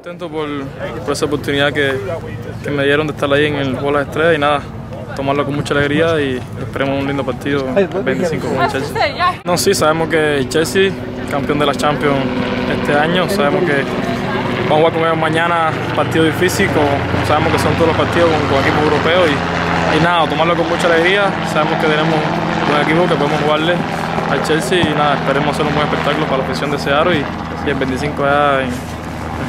Contento por esa oportunidad que me dieron de estar ahí en el Bolas de Estrellas y nada, tomarlo con mucha alegría y esperemos un lindo partido el 25 con el Chelsea. No, sí, sabemos que el Chelsea, campeón de la Champions este año, sabemos que vamos a jugar con ellos mañana, partido difícil, como sabemos que son todos los partidos con equipos europeos y nada, tomarlo con mucha alegría, sabemos que tenemos un equipo que podemos jugarle al Chelsea y nada, esperemos hacer un buen espectáculo para la afición de Seattle y el 25 allá en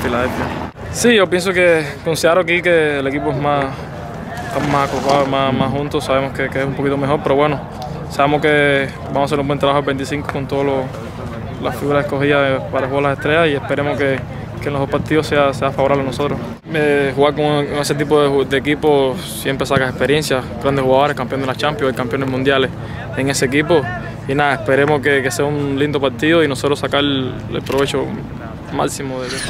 Filadelfia. Sí, yo pienso que con Seattle aquí que el equipo es estamos más acoplados, más juntos, sabemos que es un poquito mejor, pero bueno, sabemos que vamos a hacer un buen trabajo el 25 con todas las figuras escogidas para jugar las estrellas y esperemos que en los dos partidos sea favorable a nosotros. Jugar con ese tipo de equipos siempre sacas experiencia, grandes jugadores, campeones de la Champions, campeones mundiales en ese equipo y nada, esperemos que sea un lindo partido y nosotros sacar el provecho máximo de eso.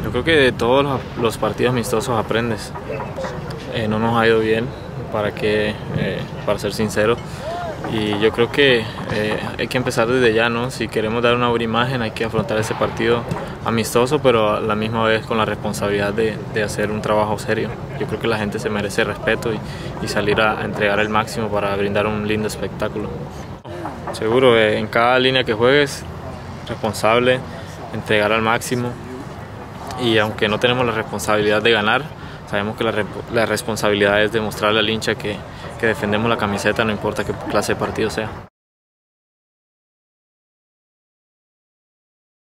Yo creo que de todos los partidos amistosos aprendes. No nos ha ido bien, para ser sincero, y yo creo que hay que empezar desde ya, ¿no? Si queremos dar una buena imagen hay que afrontar ese partido amistoso, pero a la misma vez con la responsabilidad de hacer un trabajo serio. Yo creo que la gente se merece respeto y salir a entregar el máximo para brindar un lindo espectáculo. Seguro, en cada línea que juegues, responsable, entregar al máximo, y aunque no tenemos la responsabilidad de ganar, sabemos que la responsabilidad es demostrarle al hincha que defendemos la camiseta, no importa qué clase de partido sea.